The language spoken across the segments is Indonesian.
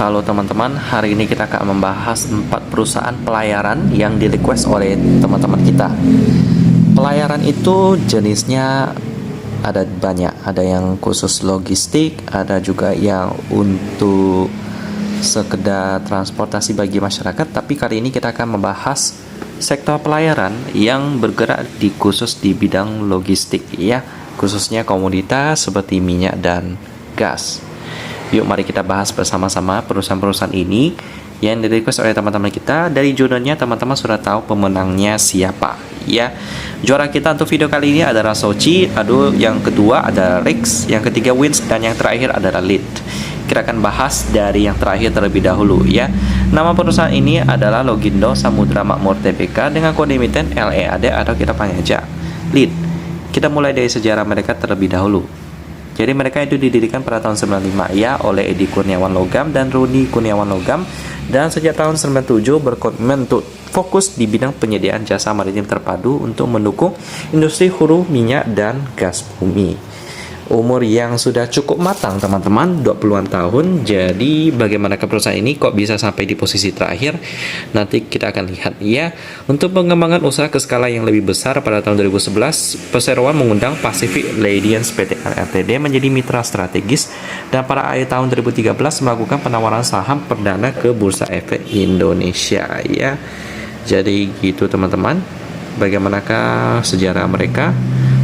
Halo teman-teman, hari ini kita akan membahas 4 perusahaan pelayaran yang di-request oleh teman-teman kita. Pelayaran itu jenisnya ada banyak, ada yang khusus logistik, ada juga yang untuk sekedar transportasi bagi masyarakat. Tapi kali ini kita akan membahas sektor pelayaran yang bergerak khusus di bidang logistik, ya, khususnya komoditas seperti minyak dan gas. Yuk mari kita bahas bersama-sama perusahaan-perusahaan ini yang di-request oleh teman-teman kita. Dari judulnya teman-teman sudah tahu pemenangnya siapa, ya. Juara kita untuk video kali ini adalah Soci, yang kedua adalah Rix, yang ketiga Wins, dan yang terakhir adalah Lead. Kita akan bahas dari yang terakhir terlebih dahulu, ya. Nama perusahaan ini adalah Logindo Samudra Makmur Tbk dengan kode emiten LEAD atau kita panggil aja Lead. Kita mulai dari sejarah mereka terlebih dahulu. Jadi mereka itu didirikan pada tahun 95, ya, oleh Edi Kurniawan Logam dan Rudi Kurniawan Logam, dan sejak tahun 97 berkomitmen untuk fokus di bidang penyediaan jasa maritim terpadu untuk mendukung industri hulu minyak dan gas bumi. Umur yang sudah cukup matang teman-teman, 20-an tahun. Jadi bagaimana perusahaan ini kok bisa sampai di posisi terakhir? Nanti kita akan lihat, ya. Untuk pengembangan usaha ke skala yang lebih besar pada tahun 2011, perseroan mengundang Pacific Radiance PT Ltd menjadi mitra strategis, dan pada akhir tahun 2013 melakukan penawaran saham perdana ke Bursa Efek Indonesia, ya. Jadi gitu teman-teman, bagaimanakah sejarah mereka?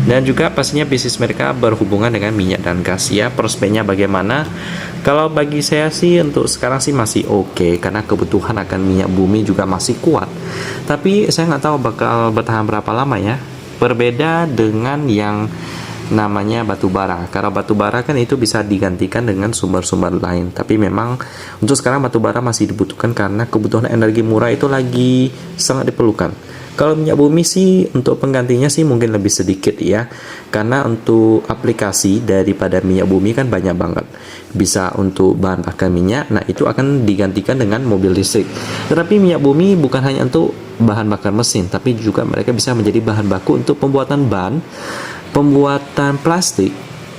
Dan juga pastinya bisnis mereka berhubungan dengan minyak dan gas, ya. Prospeknya bagaimana? Kalau bagi saya sih untuk sekarang sih masih oke, karena kebutuhan akan minyak bumi juga masih kuat. Tapi saya nggak tahu bakal bertahan berapa lama, ya. Berbeda dengan yang namanya batu bara. Karena batu bara kan itu bisa digantikan dengan sumber-sumber lain. Tapi memang untuk sekarang batu bara masih dibutuhkan karena kebutuhan energi murah itu lagi sangat diperlukan. Kalau minyak bumi sih untuk penggantinya sih mungkin lebih sedikit, ya. Karena untuk aplikasi daripada minyak bumi kan banyak banget. Bisa untuk bahan bakar minyak, nah itu akan digantikan dengan mobil listrik. Tetapi minyak bumi bukan hanya untuk bahan bakar mesin, tapi juga mereka bisa menjadi bahan baku untuk pembuatan ban, pembuatan plastik,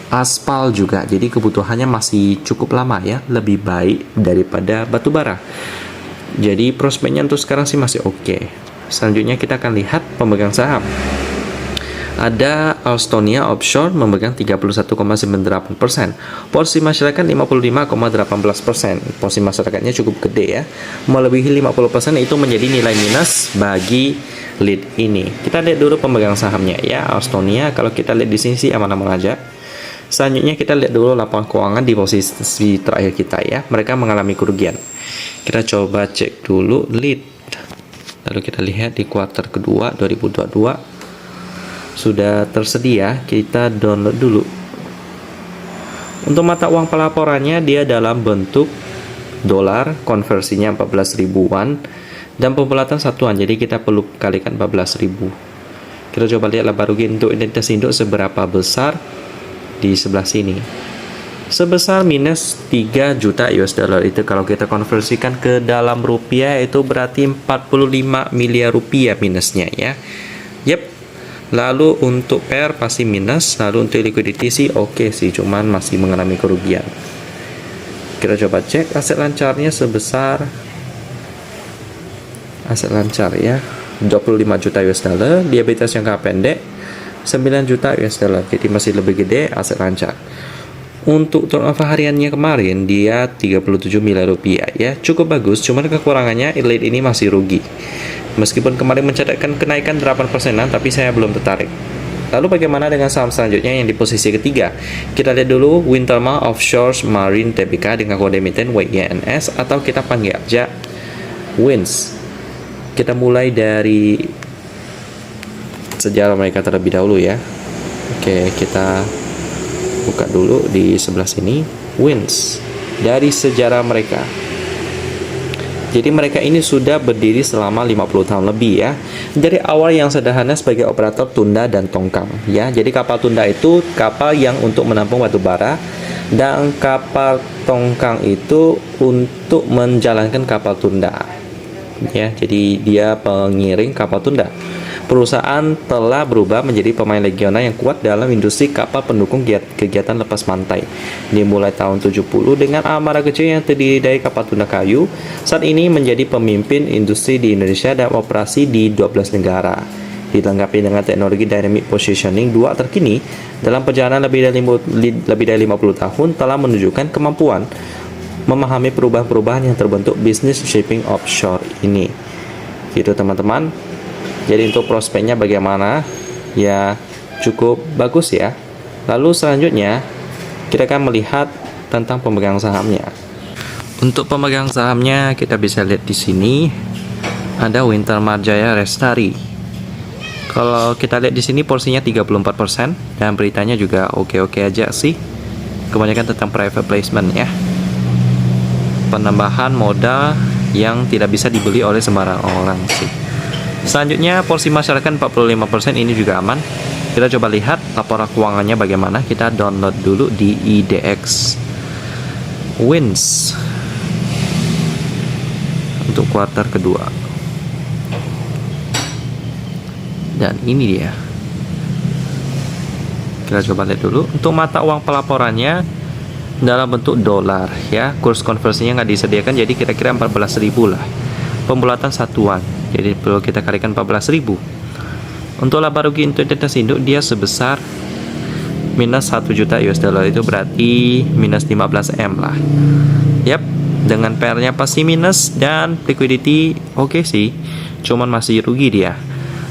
aspal juga. Jadi kebutuhannya masih cukup lama, ya, lebih baik daripada batu bara. Jadi prospeknya untuk sekarang sih masih oke. Selanjutnya kita akan lihat pemegang saham. Ada Alstonia Offshore memegang 31,98%. Porsi masyarakat 55,18%. Porsi masyarakatnya cukup gede, ya. Melebihi 50% itu menjadi nilai minus bagi lead ini. Kita lihat dulu pemegang sahamnya, ya. Alstonia kalau kita lihat di sini sih aman-aman aja. Selanjutnya kita lihat dulu laporan keuangan di posisi terakhir kita, ya. Mereka mengalami kerugian. Kita coba cek dulu lead. Lalu kita lihat di kuartal kedua 2022 sudah tersedia. Kita download dulu. Untuk mata uang pelaporannya dia dalam bentuk dolar, konversinya 14 ribuan, dan pembulatan satuan, jadi kita perlu kalikan 14 ribu. Kita coba lihat laba rugi untuk identitas induk seberapa besar di sebelah sini. Sebesar minus 3 juta US dollar. Itu kalau kita konversikan ke dalam rupiah itu berarti 45 miliar rupiah minusnya, ya. Yep. Lalu untuk PER pasti minus. Lalu untuk liquidity sih oke sih, cuman masih mengalami kerugian. Kita coba cek aset lancarnya sebesar aset lancar, ya, 25 juta US dollar. Diabetes jangka pendek 9 juta US dollar. Jadi masih lebih gede aset lancar. Untuk turnover hariannya kemarin dia 37 miliar rupiah, ya, cukup bagus. Cuman kekurangannya lead ini masih rugi. Meskipun kemarin mencatatkan kenaikan 8%, tapi saya belum tertarik. Lalu bagaimana dengan saham selanjutnya yang di posisi ketiga? Kita lihat dulu Winterma Offshore Marine Tbk dengan kode emiten WYNS atau kita panggil aja Wins. Kita mulai dari sejarah mereka terlebih dahulu, ya. Oke, kita buka dulu di sebelah sini Wins dari sejarah mereka. Jadi mereka ini sudah berdiri selama 50 tahun lebih, ya. Dari awal yang sederhana sebagai operator tunda dan tongkang, ya. Jadi kapal tunda itu kapal yang untuk menampung batu bara, dan kapal tongkang itu untuk menjalankan kapal tunda, ya. Jadi dia pengiring kapal tunda. Perusahaan telah berubah menjadi pemain regional yang kuat dalam industri kapal pendukung kegiatan lepas pantai. Dimulai tahun 70 dengan Amara kecil yang terdiri dari kapal tuna kayu, saat ini menjadi pemimpin industri di Indonesia dan operasi di 12 negara. Dilengkapi dengan teknologi dynamic positioning 2 terkini, dalam perjalanan lebih dari 50 tahun telah menunjukkan kemampuan memahami perubahan-perubahan yang terbentuk bisnis shipping offshore ini. Gitu teman-teman. Jadi untuk prospeknya bagaimana? Ya cukup bagus ya. Lalu selanjutnya kita akan melihat tentang pemegang sahamnya. Untuk pemegang sahamnya kita bisa lihat di sini ada Winter Marjaya Lestari. Kalau kita lihat di sini porsinya 34% dan beritanya juga oke-oke aja sih. Kebanyakan tentang private placement ya. Penambahan modal yang tidak bisa dibeli oleh sembarang orang sih. Selanjutnya porsi masyarakat 45% ini juga aman. Kita coba lihat laporan keuangannya bagaimana. Kita download dulu di IDX Wins untuk kuartal kedua. Dan ini dia. Kita coba lihat dulu. Untuk mata uang pelaporannya dalam bentuk dolar ya. Kurs konversinya nggak disediakan, jadi kira-kira 14.000 lah. Pembulatan satuan. Jadi perlu kita kalikan 14.000. Untuk laba rugi entitas induk dia sebesar minus 1 juta US dollar, itu berarti minus 15 M lah. Yap, dengan PR-nya pasti minus dan liquidity oke sih, cuman masih rugi dia.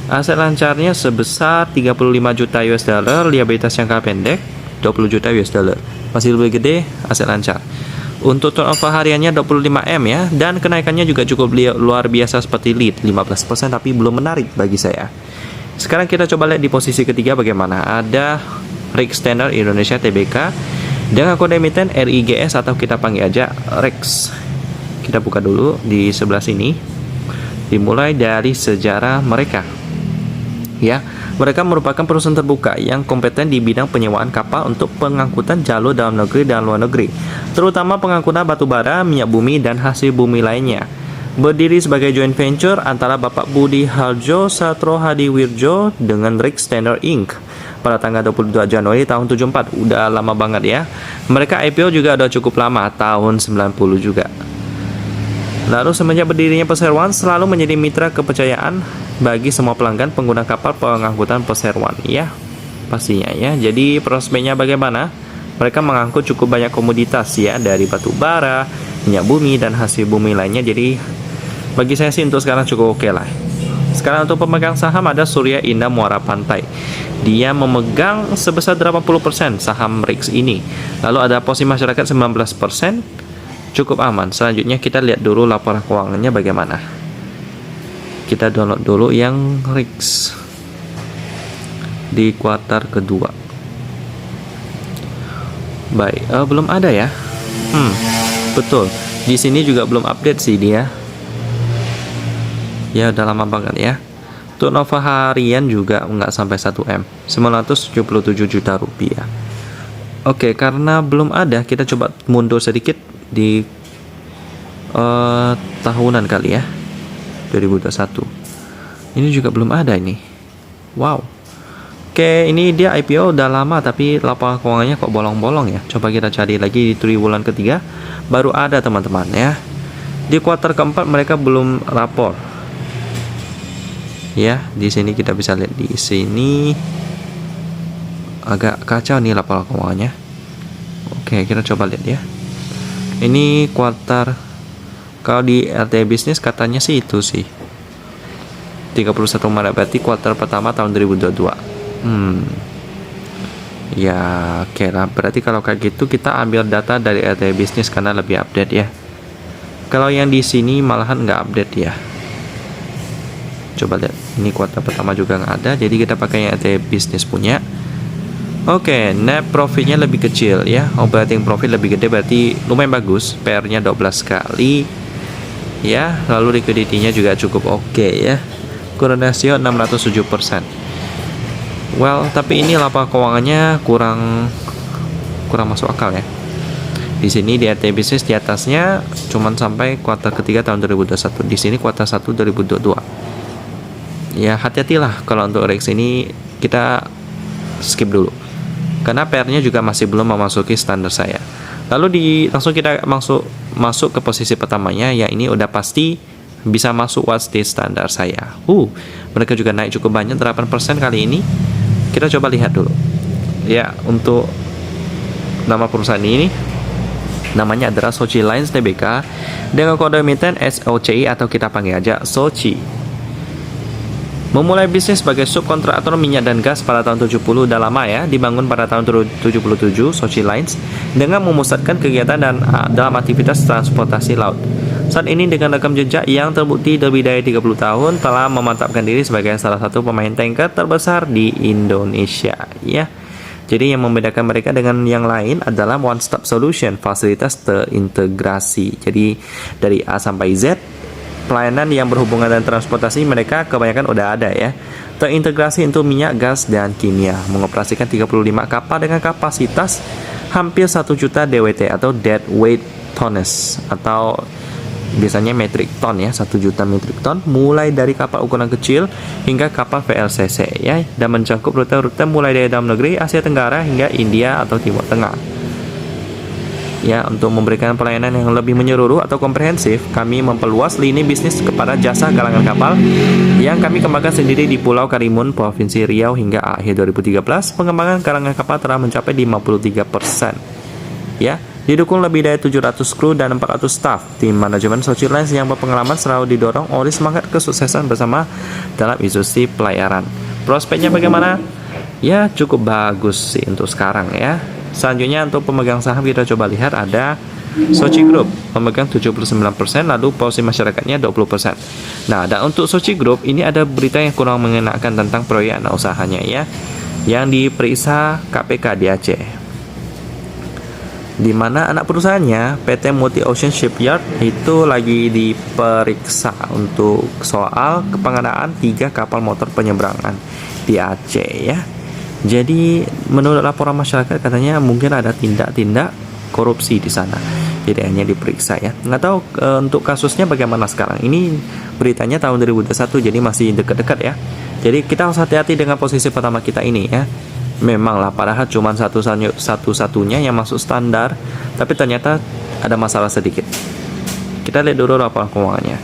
Aset lancarnya sebesar 35 juta US dollar, liabilitas jangka pendek 20 juta US dollar. Masih lebih gede aset lancar. Untuk turnover hariannya 25 M ya, dan kenaikannya juga cukup luar biasa seperti lead 15%, tapi belum menarik bagi saya. Sekarang kita coba lihat di posisi ketiga bagaimana. Ada Rex Standard Indonesia Tbk dengan kode emiten RIGS atau kita panggil aja Rex. Kita buka dulu di sebelah sini. Dimulai dari sejarah mereka. Ya, mereka merupakan perusahaan terbuka yang kompeten di bidang penyewaan kapal untuk pengangkutan jalur dalam negeri dan luar negeri, terutama pengangkutan batu bara, minyak bumi, dan hasil bumi lainnya. Berdiri sebagai joint venture antara Bapak Budi Harjo Satro Hadiwirjo dengan Rex Standard Inc. pada tanggal 22 Januari tahun 74. Udah lama banget ya. Mereka IPO juga udah cukup lama, tahun 90 juga. Lalu semenjak berdirinya perseroan selalu menjadi mitra kepercayaan bagi semua pelanggan pengguna kapal pengangkutan perseroan ya, pastinya ya. Jadi prospeknya bagaimana? Mereka mengangkut cukup banyak komoditas ya, dari batu bara, minyak bumi, dan hasil bumi lainnya. Jadi bagi saya sih untuk sekarang cukup oke lah. Sekarang untuk pemegang saham ada Surya Indah Muara Pantai. Dia memegang sebesar 80% saham Rex ini. Lalu ada posisi masyarakat 19%. Cukup aman. Selanjutnya kita lihat dulu laporan keuangannya bagaimana. Kita download dulu yang Rex di kuartal kedua. Baik, belum ada ya. Betul. Di sini juga belum update sih dia. Ya udah lama banget ya. Turnover harian juga nggak sampai 1 M, 977 juta rupiah. Oke, karena belum ada, kita coba mundur sedikit di tahunan kali ya, 2021. Ini juga belum ada ini. Wow. Oke, ini dia IPO udah lama tapi laporan keuangannya kok bolong-bolong ya. Coba kita cari lagi di triwulan ketiga, baru ada teman-teman ya. Di kuartal keempat mereka belum rapor. Ya, di sini kita bisa lihat di sini agak kacau nih laporan keuangannya. Oke, kita coba lihat ya. Ini kuartal, kalau di RT bisnis katanya sih itu sih 31 Maret, berarti kuartal pertama tahun 2022. Ya oke lah, berarti kalau kayak gitu kita ambil data dari RT bisnis karena lebih update ya. Kalau yang di sini malahan nggak update ya. Coba lihat, ini kuartal pertama juga nggak ada, jadi kita pakai yang RT bisnis punya. Oke, net profitnya lebih kecil ya, operating profit lebih gede, berarti lumayan bagus. PR-nya 12 kali ya, lalu liquidity-nya juga cukup oke ya. Current ratio 607%. Well, tapi ini laporan keuangannya kurang masuk akal ya. Di sini di RT bisnis di atasnya cuman sampai kuartal ketiga tahun 2021. Di sini kuartal 1 2022. Ya hati-hatilah kalau untuk Rex ini, kita skip dulu karena PR-nya juga masih belum memasuki standar saya. Lalu langsung kita masuk ke posisi pertamanya, ya ini udah pasti bisa masuk watch day standar saya. Mereka juga naik cukup banyak, 8% kali ini. Kita coba lihat dulu. Ya, untuk nama perusahaan ini namanya adalah Sochi Lines Tbk dengan kode emiten SOCI atau kita panggil aja Sochi. Memulai bisnis sebagai subkontraktor minyak dan gas pada tahun 70, udah lama ya, dibangun pada tahun 77 Sochi Lines dengan memusatkan kegiatan dalam aktivitas transportasi laut. Saat ini dengan rekam jejak yang terbukti lebih dari 30 tahun telah memantapkan diri sebagai salah satu pemain tanker terbesar di Indonesia ya. Jadi yang membedakan mereka dengan yang lain adalah one stop solution, fasilitas terintegrasi. Jadi dari A sampai Z, pelayanan yang berhubungan dengan transportasi mereka kebanyakan udah ada ya. Terintegrasi untuk minyak, gas, dan kimia. Mengoperasikan 35 kapal dengan kapasitas hampir 1 juta DWT atau deadweight tonnage, atau biasanya metric ton ya, 1 juta metric ton, mulai dari kapal ukuran kecil hingga kapal VLCC ya, dan mencakup rute-rute mulai dari dalam negeri, Asia Tenggara hingga India atau Timur Tengah. Ya, untuk memberikan pelayanan yang lebih menyeluruh atau komprehensif, kami memperluas lini bisnis kepada jasa galangan kapal yang kami kembangkan sendiri di Pulau Karimun, Provinsi Riau hingga akhir 2013. Pengembangan galangan kapal telah mencapai 53%. Ya, didukung lebih dari 700 kru dan 400 staf. Tim manajemen Sochi Lines yang berpengalaman selalu didorong oleh semangat kesuksesan bersama dalam industri pelayaran. Prospeknya bagaimana? Ya, cukup bagus sih untuk sekarang ya. Selanjutnya untuk pemegang saham kita coba lihat ada Sochi Group pemegang 79%, lalu porsi masyarakatnya 20%. Nah, dan untuk Sochi Group ini ada berita yang kurang mengenakan tentang proyek anak usahanya ya, yang diperiksa KPK di Aceh, di mana anak perusahaannya PT Multi Ocean Shipyard itu lagi diperiksa untuk soal pengadaan 3 kapal motor penyeberangan di Aceh ya. Jadi menurut laporan masyarakat katanya mungkin ada tindak-tindak korupsi di sana. Jadi hanya diperiksa ya. Nggak tahu untuk kasusnya bagaimana sekarang. Ini beritanya tahun 2021, jadi masih dekat-dekat ya. Jadi kita harus hati-hati dengan posisi pertama kita ini ya. Memanglah padahal cuma satu-satunya yang masuk standar, tapi ternyata ada masalah sedikit. Kita lihat dulu laporan keuangannya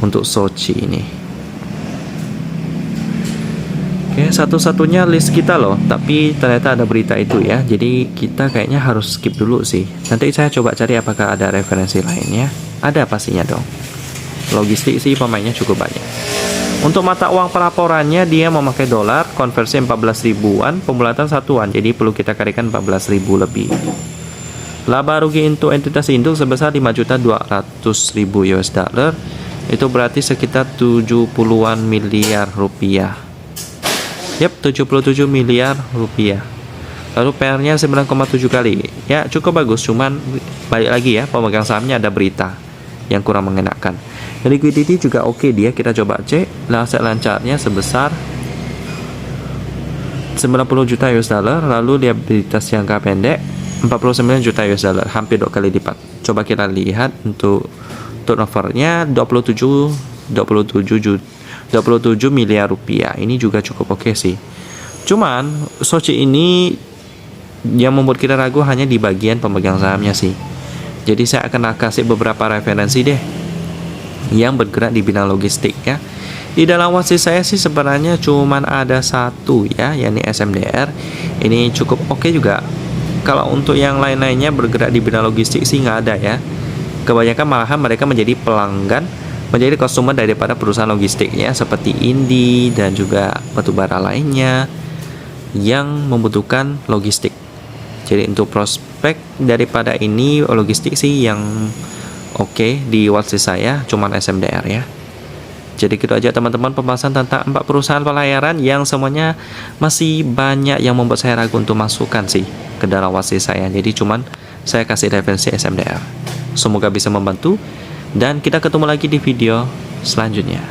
untuk Sochi ini. Oke, satu-satunya list kita loh, tapi ternyata ada berita itu ya. Jadi kita kayaknya harus skip dulu sih. Nanti saya coba cari apakah ada referensi lainnya. Ada pastinya dong. Logistik sih pemainnya cukup banyak. Untuk mata uang pelaporannya dia memakai dolar, konversi 14 ribuan, pembulatan satuan. Jadi perlu kita kalikan 14 ribu lebih. Laba rugi untuk entitas induk sebesar 5.200.000 US dollar. Itu berarti sekitar 70-an miliar rupiah. Yap, 77 miliar rupiah. Lalu PR-nya 9,7 kali. Ya, cukup bagus, cuman balik lagi ya, pemegang sahamnya ada berita yang kurang mengenakan. Liquidity juga oke dia, kita coba cek. Aset lancarnya sebesar 90 juta US dollar, lalu liabilitas jangka pendek 49 juta US dollar, hampir 2 kali lipat. Coba kita lihat untuk turnovernya 27 miliar rupiah. Ini juga cukup oke sih. Cuman Sochi ini yang membuat kita ragu hanya di bagian pemegang sahamnya sih. Jadi saya akan kasih beberapa referensi deh yang bergerak di bidang logistik ya. Di dalam watchlist saya sih sebenarnya cuman ada satu ya, yakni SMDR. Ini cukup oke juga. Kalau untuk yang lain-lainnya bergerak di bidang logistik sih nggak ada ya. Kebanyakan malahan mereka menjadi pelanggan, menjadi konsumen daripada perusahaan logistik ya, seperti Indi dan juga batubara lainnya yang membutuhkan logistik. Jadi untuk prospek daripada ini logistik sih yang oke di watchlist saya cuman SMDR ya. Jadi gitu aja teman-teman pembahasan tentang 4 perusahaan pelayaran yang semuanya masih banyak yang membuat saya ragu untuk masukkan sih ke dalam watchlist saya. Jadi cuman saya kasih referensi SMDR. Semoga bisa membantu. Dan kita ketemu lagi di video selanjutnya.